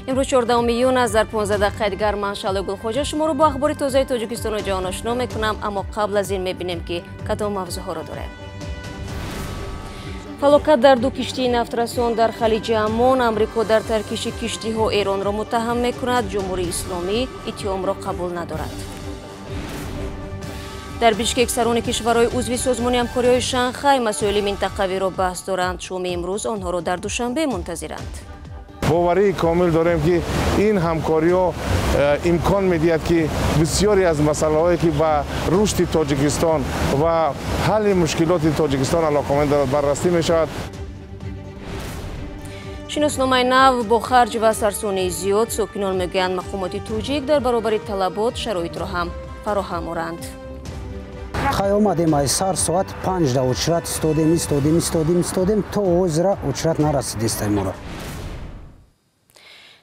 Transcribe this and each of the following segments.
امروز 14 میلیون از در 15 دقیقه دیگر من شالو گلخوجه شما رو با اخبار تازه تاجیکستان و جهان آشنا میکنم، اما قبل از این میبینیم که کدام موضوعها را داره. فلاکت در دو کشتی نفترسان در خلیج امون. امریکا در ترکیش کشتی ها ایران را متهم میکند. جمهوری اسلامی اتهام را قبول ندارد. در بیشکک سران کشورهای عضو سازمان ҳамкориҳои شنغهای مسائل منطقوی را بحث دارند. شام امروز آنها را در دوشنبه منتظرند. باوری کامل داریم که این همکاری‌ها امکان می‌دهد که بسیاری از مسائلی که با رشد تاجیکستان و حل مشکلات تاجیکستان علاقه‌مند دارد بررسی می‌شود. шиносномаи нав با خرج و سرسونی زیاد ساکنان میگویند مقامات توجیک در برابر طلبات شرایط را هم فراهم آورند. خواهی آمدیم از سر ساعت 5 دا اچرت استادیم تا اوزره اچرت نرسیدیست ما را.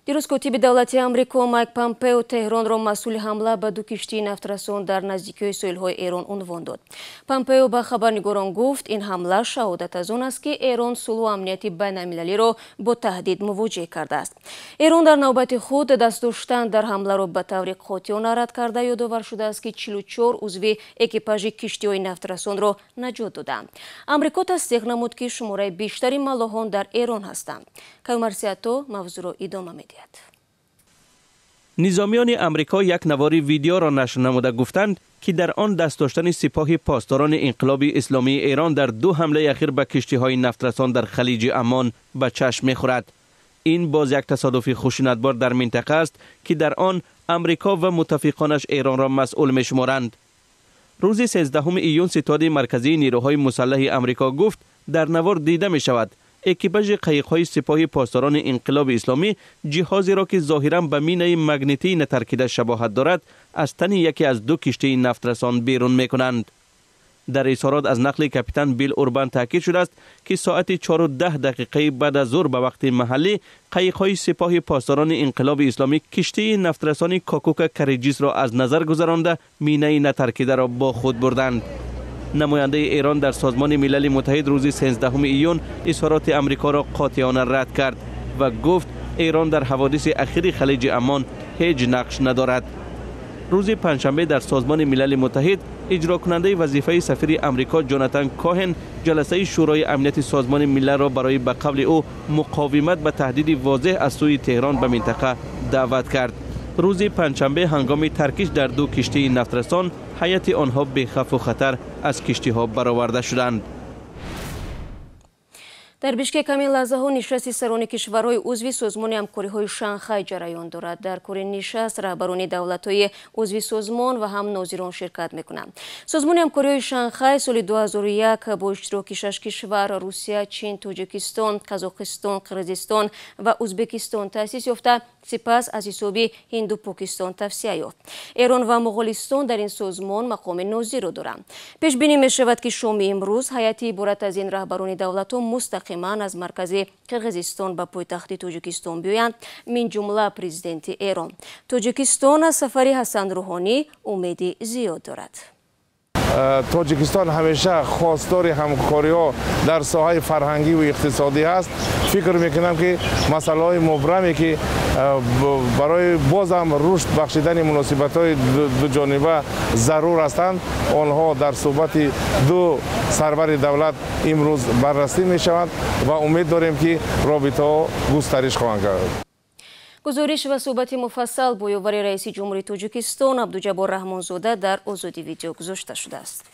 دیروز کاتب دولتی آمریکا مایک پامپئو تهران را مسئول حمله به دو کشتی نفترسان در نزدیکی ساحل‌های ایران عنوان داد. پامپئو به خبرنگاران گفت این حمله شهادت از آن است که ایران صلح و امنیت بین‌المللی را با تهدید مواجه کرده است. ایران در نوبت خود دست داشتن در حمله را به طور قاطعانه رد کرده یادآور شده است که 44 عضو اکیپاژ کشتی‌های نفترسان را نجات دادند. آمریکا تصدیق نمود که شماره بیشتری ملاحان در ایران هستند. کامرسیاتو موضوع را ادامه می‌دهد. نظامیان امریکا یک نوار ویدیو را نشر نموده گفتند که در آن دست داشتن سپاه پاسداران انقلاب اسلامی ایران در دو حمله اخیر به کشتی‌های نفترسان در خلیج امان به چشم می‌خورد. این باز یک تصادف خشونتبار در منطقه است که در آن امریکا و متفقانش ایران را مسئول می‌شمارند. روز 13 ایون ستاد مرکزی نیروهای مسلح امریکا گفت در نوار دیده می‌شود اکیپاژ قایق‌های سپاه پاسداران انقلاب اسلامی جهازی را که ظاهراً به مینه مگنیتی نترکیده شباهت دارد از تن یکی از دو کشتی نفترسان بیرون می‌کنند. در اظهارات از نقل کاپیتان بیل اوربان تاکید شده است که ساعت 4:10 بعد از ظهر به وقت محلی قایق‌های سپاه پاسداران انقلاب اسلامی کشتی نفترسان کاکوکا کریجیس را از نظر گذرانده مینه نترکیده را با خود بردند. نماینده ایران در سازمان ملل متحد روز 13 ایون اظهارات امریکا را قاطعانه رد کرد و گفت ایران در حوادث اخیر خلیج امان هیچ نقش ندارد. روز پنجشنبه در سازمان ملل متحد اجرا کننده وظیفه سفیر امریکا جوناتان کوهن جلسه شورای امنیت سازمان ملل را برای به قول او مقاومت به تهدید واضح از سوی تهران به منطقه دعوت کرد. روز پنجشنبه هنگام ترکیش در دو کشتی نفترسان هیئت آنها به خطر و خطر از کشتی ها برآورده شدند. در بیشکک همین لحظه ها نشست سران کشورهای عضو سازمان ҳамкориҳои شنغهای جریان دارد. در کور نشست رهبران دولت‌های عضو سازمان و هم ناظران شرکت میکنند. سازمان ҳамкориҳои شنغهای سال 2001 با اشتراک 6 کشور روسیه، چین، تاجیکستان، قزاقستان، قرغیزستان و ازبکستان تأسیس یافته، سپس از حساب هند و پاکستان تفسیه یافت. ایران و مغولستان در این سازمان مقام ناظر را دارند. پیش بینی می شود که شام امروز هیئتی عبارت از این رهبران دولت‌ها مستقیما از مرکز قرغیزستان به پایتخت تاجیکستان بیایند، من جمله پرزیدنت ایران. تاجیکستان از سفر حسن روحانی امیدی زیاد دارد. تاجیکستان همیشه خواستار همکاری‌ها در ساحه فرهنگی و اقتصادی است. فکر میکنم که مسائل مبرمی که برای بازم رشد بخشیدن مناسبت‌های دو جانبه ضرور هستند، آنها در صحبت دو سرور دولت امروز بررسی میشوند و امید داریم که رابطه‌ها گسترش خواهند کرد. گزارش و صحبت مفصل با یاور رئیس جمهوری تاجیکستان عبدالجبار رحمانزاده در آزادی ویدیو گذاشته شده است.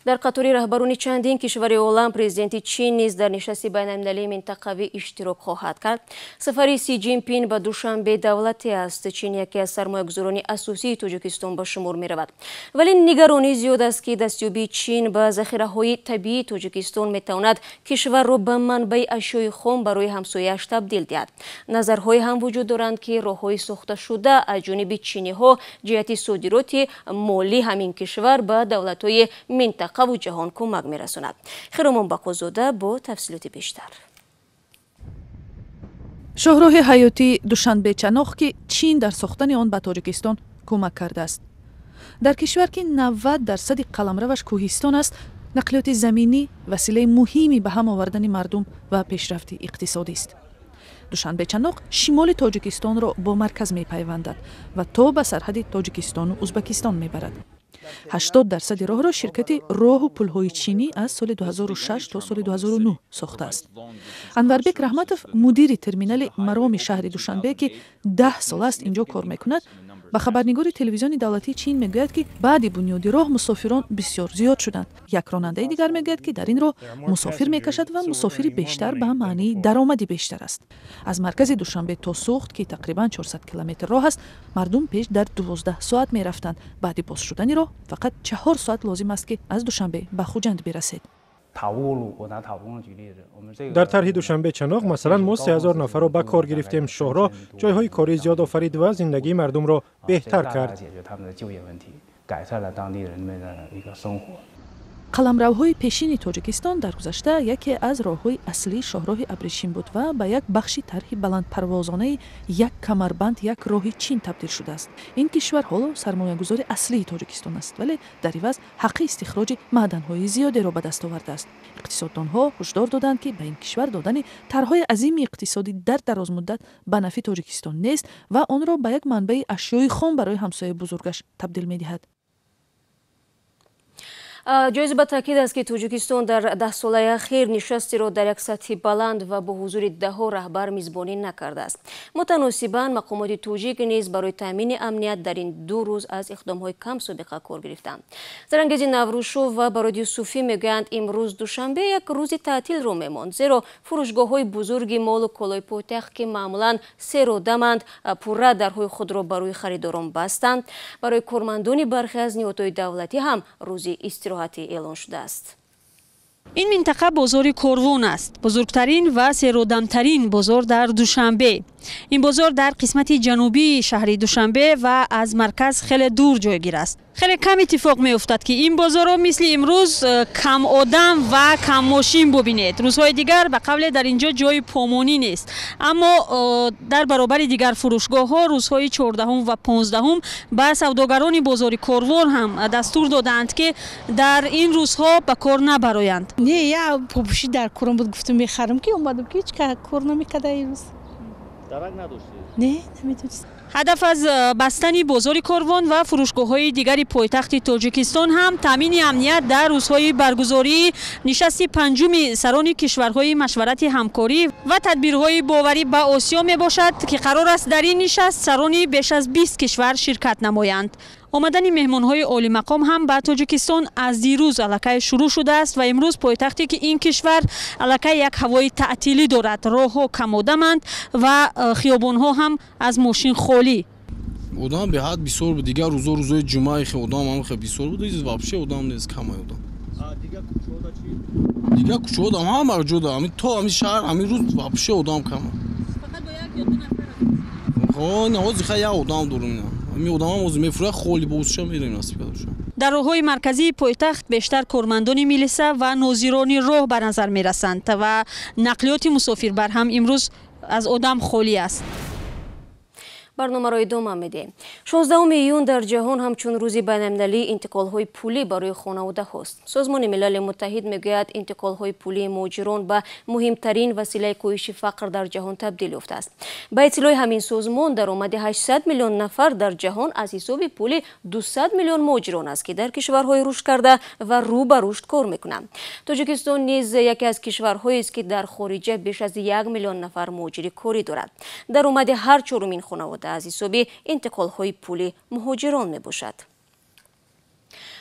در قطار رهبران چندین کشور عالم پرزیدنت چین نیز در نشست بین‌المللی منطقوی اشتراک خواهد کرد. سفر سی جین پین به دوشنبه دولتی است. چین یکی از سرمایه‌گذاران اساسی تاجیکستان به شمار می رود. ولی نگرانی زیاد است که دستیابی چین به ذخیره‌های طبیعی تاجیکستان می تواند کشور را به منبع اشیاء خام برای همسایه‌اش تبدیل دهد. نظرهای هم وجود دارند که راه‌های ساخته شده از جانب چینی‌ها جهت صادرات مالی همین کشور به دولت‌های منطقه و جهان کمک می‌رساند. خیرمان بقازاده با تفصیلات بیشتر. شاهراه حیاتی دوشنبه چناخ که چین در ساختن آن به تاجیکستان کمک کرده است. در کشور که 90% قلمروش کوهستان است، نقلیات زمینی وسیله مهمی به هم آوردن مردم و پیشرفت اقتصادی است. душанбе чаноқ шимоли тоҷикистонро бо марказ мепайвандад ва то ба сарҳади тоҷикистону узбекистон мебарад. 80% роҳро ширкати роҳу пулҳои чинӣ аз соли 2006 то соли 2009 сохтааст. Анварбек Раҳматов мудири терминали мароми шаҳри Душанбе ки 10 сол аст инҷо кор мекунад, ба хабарнигори телевизиони давлатии Чин мегӯяд ки баъди бунёди роҳ мусофирон бисёр зиёд шуданд. Як ронандаи дигар мегӯяд ки дар ин роҳ мусофир мекашад ва мусофири бештар ба маънии даромади бештар аст. Аз маркази Душанбе то Суғд ки тақрибан 400 километр роҳ аст, мардум пеш дар 12 соат мерафтанд. баъди боз шудани роҳ фақат 4 соат лозим аст ки аз Душанбе ба Хуҷанд бирасед. дар тарҳи душанбе чаноқ масалан мо 3000 нафарро ба кор гирифтем. шоҳроҳ ҷойҳои корӣ зиёд офарид ва зиндагии мардумро беҳтар кард. қаламравҳои пешини Тоҷикистон дар гузашта яке аз роҳҳои аслии шоҳроҳи Абришим буд ва ба як бахши тарҳи баландпарвозонаи як камарбанд як роҳи Чин табдил шудааст. Ин кишвар ҳоло сармоягузори аслии Тоҷикистон аст, вале дар иваз ҳаққи истихроҷи маъданҳои зиёдеро ба даст овардааст. иқтисоддонҳо ҳушдор доданд ки ба ин кишвар додани тарҳои азими иқтисодӣ дар дарозмуддат ба нафи Тоҷикистон нест ва онро ба як манбаи ашёи хом барои ҳамсояи бузургаш табдил медиҳад. ҷоиз ба таъкид аст ки Тоҷикистон дар 10 солаи ахир нишастиро дар як сатҳи баланд ва бо ҳузури даҳҳо раҳбар мизбонӣ накардааст. мутаносибан мақомоти тоҷик низ барои таъмини амният дар ин 2 рӯз аз иқдомҳои камсобиқа кор гирифтанд. Зарангези Наврӯшов ва Бароди Юсуфӣ мегӯянд имрӯз Душанбе як рӯзи таътилро мемонд, зеро фурӯшгоҳҳои бузурги молу колои пойтахт ки маъмулан 3 родаманд пурра дарҳои худро барои харидорон бастанд. Барои кормандони бархе аз ниҳодҳои давлатӣ ҳам рӯзи истироҳатӣ эълон шудааст. ин минтақа бозори корвон аст, бузургтарин ва серодамтарин бозор дар Душанбе. ин бозор дар қисмати ҷанубии шаҳри Душанбе ва аз марказ хеле дур ҷойгир аст. хеле кам иттифоқ меуфтад ки ин бозорро мисли имрӯз кам одам ва кам мошин бубинед. рӯзҳои дигар ба қавле дар инҷо ҷои помонӣ нест, аммо дар баробари дигар фурӯшгоҳҳо рӯзҳои 14 ва 15 ба савдогарони бозори корвон ҳам дастур доданд ки дар ин рӯзҳо ба кор набароянд. не я попуши дар корон буд гуфтам мехарам ки омадам ки ҳеч кор намекарда ин рӯз. дарак надоштед? не намедонистам. ҳадаф аз бастани бозори корвон ва фурӯшгоҳҳои дигари пойтахти Тоҷикистон ҳам таъмини амният дар рӯзҳои баргузории нишасти 5-уми сарони кишварҳои машварати ҳамкорӣ ва тадбирҳои боварӣ ба Осиё мебошад ки қарор аст дар ин нишаст сарони беш аз 20 кишвар ширкат намоянд. омадани меҳмонҳои олимақом ҳам ба Тоҷикистон аз дирӯз аллакай шурӯъ шудааст ва имрӯз пойтахте ки ин кишвар аллакай як ҳавои таътилӣ дорад. роҳҳо камодаманд ва хиёбонҳо ҳам аз мошин холӣ. одам беҳад бисёр буд. дигар рӯзои ҷумаи одам ҳам хеле бисёр буд. вообще одам нест, камай одам. дигар кӯчаҳо ҳама ҷо дорад. то ҳамин шаҳр ҳамин рӯз вообще одам кама. фақат бо як ё ду нафар ҳо ҳозир хай як одам дорум. ҳамин одамам ҳозир мефурӯяд холи бозша мерем насиб кардашам. дар роҳҳои марказии пойтахт бештар кормандони милиса ва нозирони роҳ ба назар мерасанд ва нақлиёти мусофирбар ҳам имрӯз аз одам холӣ аст. барномаро идома медиҳем. 16 июн дар ҷаҳон ҳамчун рӯзи байналмилалии интиқолҳои пулӣ барои хонаводаҳост. Созмони милали муттаҳид мегӯяд интиқолҳои пулии муҳоҷирон ба муҳимтарин василаи коҳиши фақр дар ҷаҳон табдил ёфтааст. Ба иттилои ҳамин созмон даромади 800 миллион нафар дар ҷаҳон аз ҳисоби пули 200 миллион муҳоҷирон аст ки дар кишварҳои рушд карда ва рӯ ба рушд кор мекунанд. Тоҷикистон низ яке аз кишварҳоест ки дар хориҷа беш аз 1 миллион нафар муҳоҷири корӣ дорад. даромади ҳар чорумин хонавода аз ҳисоби интиқолҳои пулӣ муҳоҷирон мебошад.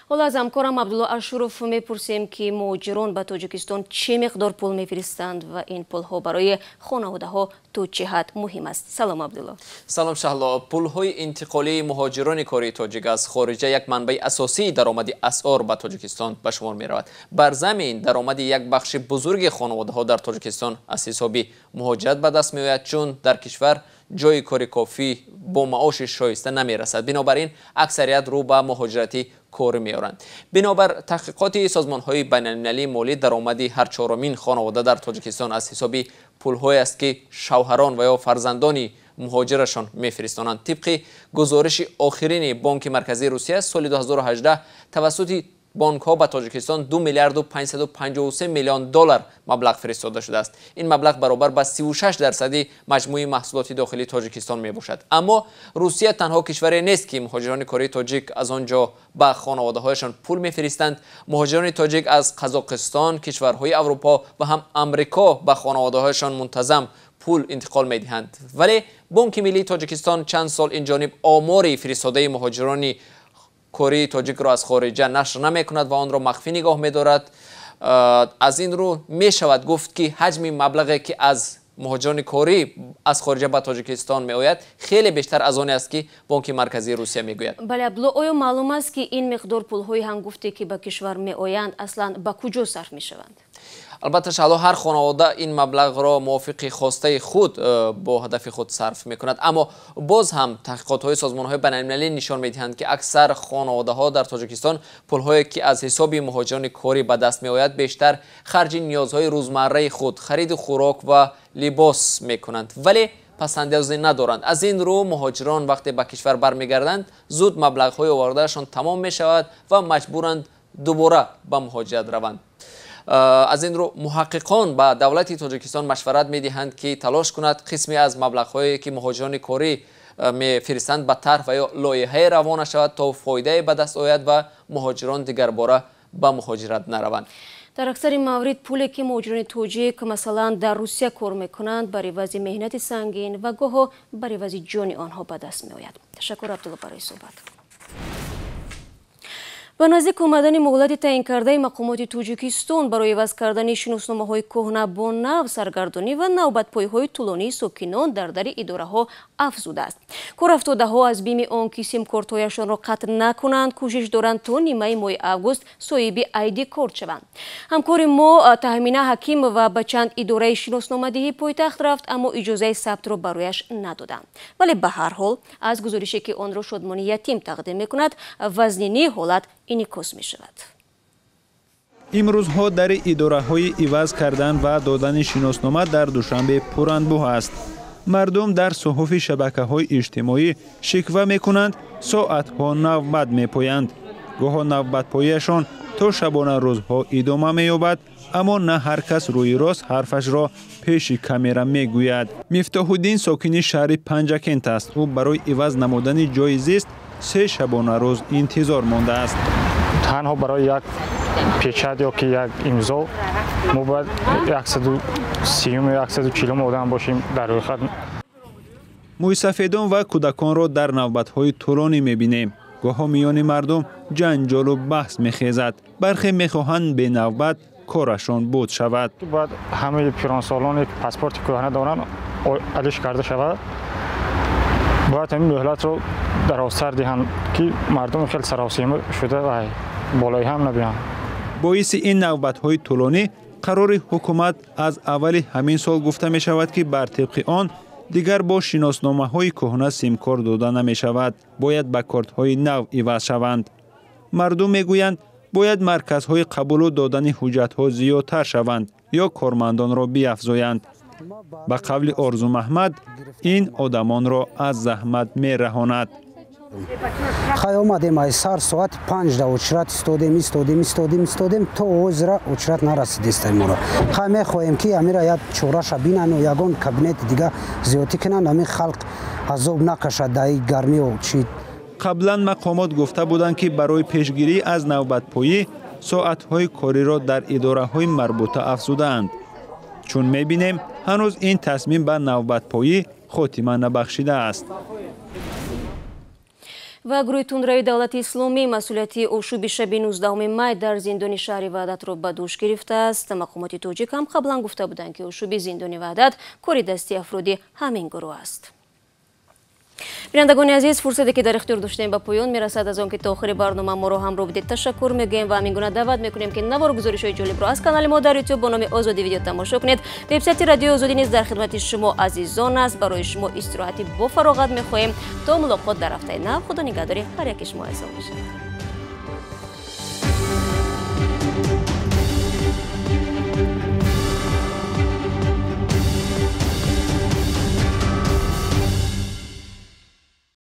ҳоло аз ҳамкорам Абдулло Ашуров мепурсем ки муҳоҷирон ба Тоҷикистон чӣ миқдор пул мефиристанд ва ин пулҳо барои хонаводаҳо то чӣ ҳад муҳим аст. салом Абдулло. салом Шаҳло. пулҳои интиқолии муҳоҷирони кории тоҷик аз хориҷа як манбаи асосии даромади асъор ба Тоҷикистон ба шумор меравад. бар замин даромади як бахши бузурги хонаводаҳо дар Тоҷикистон аз ҳисоби муҳоҷират ба даст меояд, чун дар кишвар ҷои кори кофӣ бо маоши шоиста намерасад. бинобар ин аксарият рӯ ба муҳоҷиратӣ корӣ меоранд. бинобар таҳқиқоти созмонҳои байналмилалии молӣ даромади ҳар чорумин хонавода дар Тоҷикистон аз ҳисоби пулҳое аст ки шавҳарон ва ё фарзандони муҳоҷирашон мефиристонанд. тибқи гузориши охирини Бонки Марказии Русия соли 2018 тавассути بانک‌ها به تاجیکستان 2 میلیارد و 553 میلیون دلار مبلغ فرستاده شده است. این مبلغ برابر به 36% مجموع محصولات داخلی تاجیکستان میباشد. اما روسیه تنها کشوری نیست که مهاجران کره تاجیک از آنجا به خانواده‌هایشان پول میفرستند. مهاجران تاجیک از قزاقستان، کشورهای اروپا و هم آمریکا به خانواده‌هایشان منتظم پول انتقال می‌دهند. ولی بانک ملی تاجیکستان چند سال این جانب آمار فرستاده مهاجران کره تاجیک را از خارجه نشر نمی‌کند و آن را مخفی نگاه می‌دارد. از این رو می‌شود گفت که حجم مبلغی که از مهاجران کره از خارجه به تاجیکستان می‌آید خیلی بیشتر از آن است که بانک مرکزی روسیه می‌گوید. بله عبدالله، آیا معلوم است که این مقدار پول‌های هنگفتی که به کشور می‌آیند اصلاً به کجا صرف می‌شوند؟ البته شاید هر خانواده این مبلغ را موافق خواسته خود با هدف خود صرف می‌کند، اما باز هم تحقیقات‌های سازمان‌های بین‌المللی نشان می‌دهند که اکثر خانواده‌ها در تاجیکستان پول‌هایی که از حساب مهاجران کره به دست می‌آید بیشتر خرج نیازهای روزمره خود، خرید خوراک و لباس می‌کنند، ولی پس‌اندازی ندارند. از این رو مهاجران وقتی به کشور برمیگردند زود مبلغ‌های آوردهشان تمام می‌شود و مجبورند دوباره به مهاجرت روند. از این رو محققان به دولت تاجیکستان مشورت می‌دهند که تلاش کند قسمی از مبلغ‌هایی که مهاجران کره می‌فرستند به طرح و یا لایحه روانه شود تا فایده به دست آید و مهاجران دیگر باره به مهاجرت نروند. در اکثر موارد پولی که مهاجران تاجیک مثلا در روسیه کار می‌کنند برای عوض مهنت سنگین و گاه برای عوض جان آنها به دست می‌آید. تشکر عبدالله برای صحبت. با نزدیک آمدن مهلت تعیین کرده مقامات تاجیکستان برای عوض کردن شناسنامه‌های کهنه با نو سرگردانی و نوبت‌پایی‌های طولانی ساکنان در اداره‌ها افزوده است. کارافتاده‌ها از بیم آنکه سیم کارت‌هایشان را قطع نکنند کوشش دارند تا نیمه ماه اوگوست صاحب آیدی کارت شوند. همکار ما تهمینه حکیم و به چند اداره شناسنامه‌دهی پایتخت رفت اما اجازه ثبت را برایش ندادند. ولی به هر حال از گزارشی که آن را شادمانی یتیم تقدیم می‌کند وزنی حالت انعکاس می شود. امروزها در اداره‌های عوض کردن و دادن شناسنامه در دوشنبه پرانبوه است. مردم در صحف شبکه‌های اجتماعی شکوه می‌کنند ساعت‌ها نوبت می‌پایند. گاه نوبت پاییشان تا شبانه روزها ادامه می‌یابد اما نه هر کس روی راست حرفش را پیش کامera می‌گوید. مفتاح‌الدین ساکن شهر پنجکент است. او برای عوض نمودن جای زیست 3 شبانه روز انتظار مانده است. تنها برای یک پیچت یا که یک امضا ما باید 130 یا 140 آدم باشیم در روی خط. موسفیدان و کودکان را در نوبت‌های طولانی می‌بینیم. گاه میان مردم جنجال و بحث می‌خیزد. برخی می‌خواهند به نوبت کارشان بود شود. باید همه پیرانسالانی که پاسپورت کهنه دارند علیش کرده شود. باید این مهلت رو در آستر دهند که مردم خیلی سراسیمه شده و بالای هم نبیان. باعث این نوبت‌های طولانی قرار حکومت از اول همین سال گفته می شود که بر طبق آن دیگر با شناسنامه‌های کهنه سیم کارت داده نمی شود. باید به کارت‌های نو عوض شوند. مردم میگویند باید مرکزهای قبول و دادن حجت‌ها زیادتر شوند یا کارمندان را بیافزایند. به قول آرزو محمد این آدمان را از زحمت می رهاند. خواهی آمدیم از سر ساعت 5 دا اچرت استادیم تا اوز اچرت نرسیدیست ما را. خواهی خواهیم که امی را یک چورش بینن و یگان کابینت دیگه زیادی کنن امی خلق عذاب نکشد در گرمی و چی. قبلا مقامات گفته بودند که برای پیشگیری از نوبت پایی ساعت‌های کاری را در اداره‌های مربوطه افزودند. چون می‌بینیم هنوز این تصمیم به نوبت پایی خاتمه نبخشیده است. و گروه تندروی دولت اسلامی مسئولیتی اشوب شب 19 مای در زندان شهر وحدت را به دوش گرفته است. مقامات تاجیک هم قبلا گفته بودند که اشوب زندان وحدت کار دستی افرادی همین گروه است. بینندگان عزیز، فرصتی که در اختیار داشتیم به پایان میرسد. از آنکه تا آخر برنامه ما را همراه بودید تشکر میگیم و همین گونه دعوت میکنیم که نوار گزارش‌های جالب را از کانال ما در یوتیوب با نام آزادی ویدیو تماشا کنید. وبسایت رادیو آزادی نیز در خدمت شما عزیزان است. برای شما استراحتی با فراغت میخواهیم. تا ملاقات در هفته نو. خدا نگهدار هر یک شما.